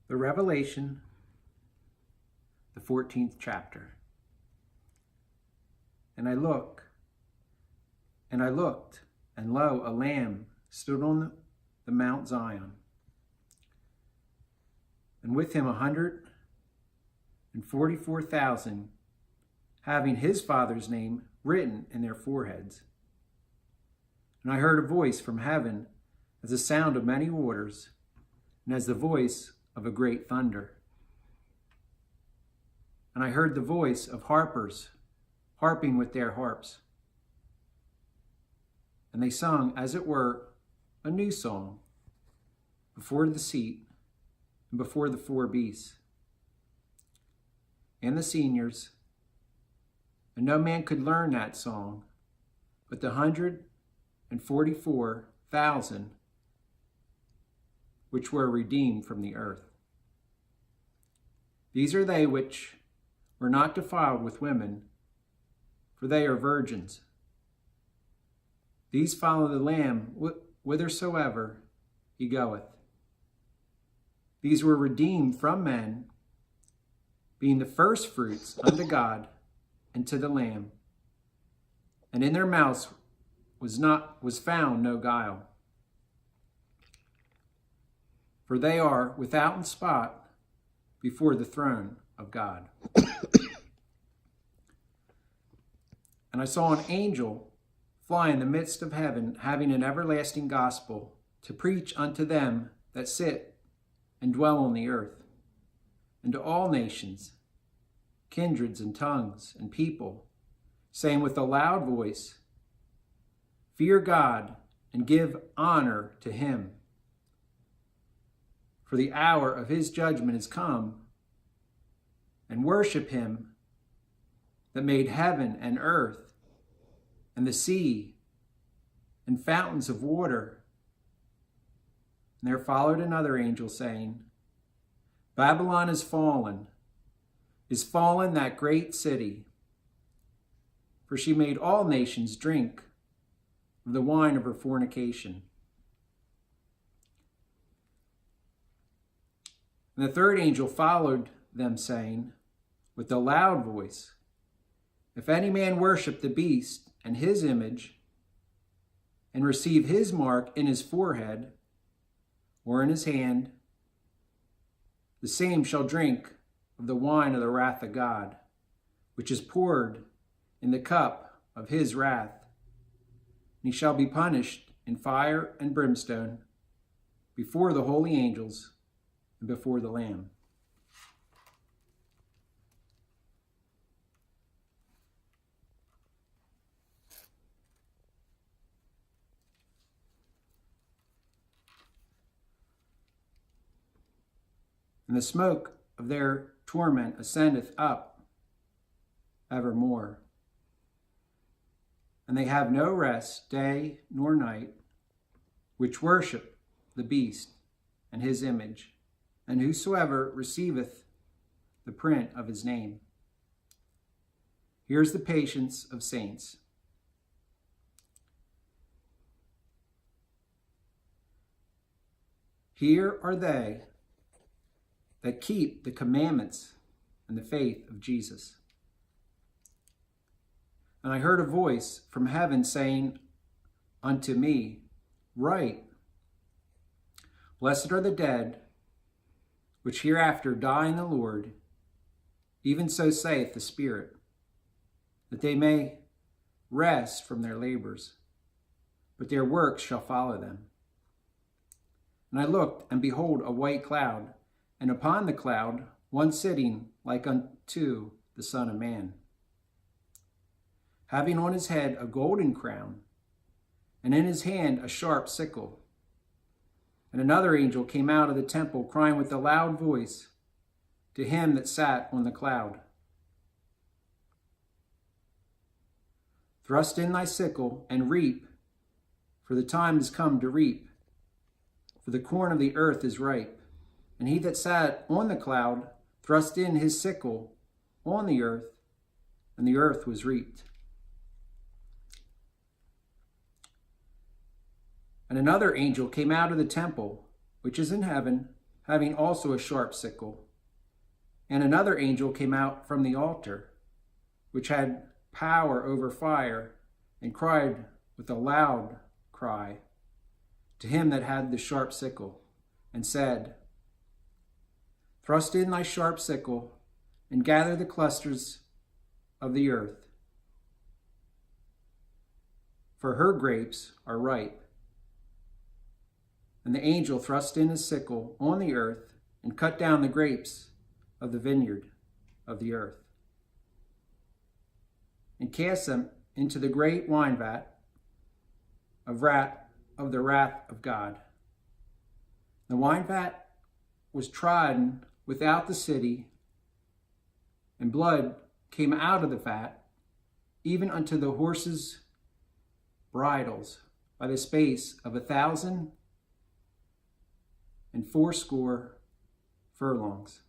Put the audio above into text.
The Revelation, the 14th chapter. And I looked, and lo, a lamb stood on the Mount Zion, and with him 144,000, having his Father's name written in their foreheads. And I heard a voice from heaven as the sound of many waters, and as the voice of a great thunder. And I heard the voice of harpers harping with their harps. And they sung, as it were, a new song before the seat and before the four beasts and the seniors. And no man could learn that song but the 144,000 which were redeemed from the earth. These are they which were not defiled with women, for they are virgins. These follow the Lamb whithersoever he goeth. These were redeemed from men, being the firstfruits unto God and to the Lamb. And in their mouths was found no guile. For they are without spot before the throne of God. And I saw an angel fly in the midst of heaven, having an everlasting gospel to preach unto them that sit and dwell on the earth, and to all nations, kindreds and tongues and people, saying with a loud voice, Fear God and give honor to him. For the hour of his judgment is come, and worship him that made heaven and earth and the sea and fountains of water. And there followed another angel saying, Babylon is fallen that great city, for she made all nations drink of the wine of her fornication. And the third angel followed them, saying with a loud voice, If any man worship the beast and his image, and receive his mark in his forehead or in his hand, the same shall drink of the wine of the wrath of God, which is poured in the cup of his wrath. And he shall be punished in fire and brimstone before the holy angels and before the Lamb. And the smoke of their torment ascendeth up evermore. And they have no rest day nor night, which worship the beast and his image, and whosoever receiveth the print of his name. Here's the patience of saints. Here are they that keep the commandments and the faith of Jesus. And I heard a voice from heaven saying unto me, Write, Blessed are the dead, which hereafter die in the Lord, even so saith the Spirit, that they may rest from their labors, but their works shall follow them. And I looked, and behold, a white cloud, and upon the cloud one sitting like unto the Son of Man, having on his head a golden crown, and in his hand a sharp sickle. And another angel came out of the temple, crying with a loud voice to him that sat on the cloud, Thrust in thy sickle and reap, for the time is come to reap, for the corn of the earth is ripe. And he that sat on the cloud thrust in his sickle on the earth, and the earth was reaped. And another angel came out of the temple, which is in heaven, having also a sharp sickle. And another angel came out from the altar, which had power over fire, and cried with a loud cry to him that had the sharp sickle, and said, Thrust in thy sharp sickle, and gather the clusters of the earth, for her grapes are ripe. And the angel thrust in his sickle on the earth, and cut down the grapes of the vineyard of the earth, and cast them into the great wine vat of the wrath of God. The wine vat was trodden without the city, and blood came out of the vat, even unto the horses' bridles, by the space of 1,080 furlongs.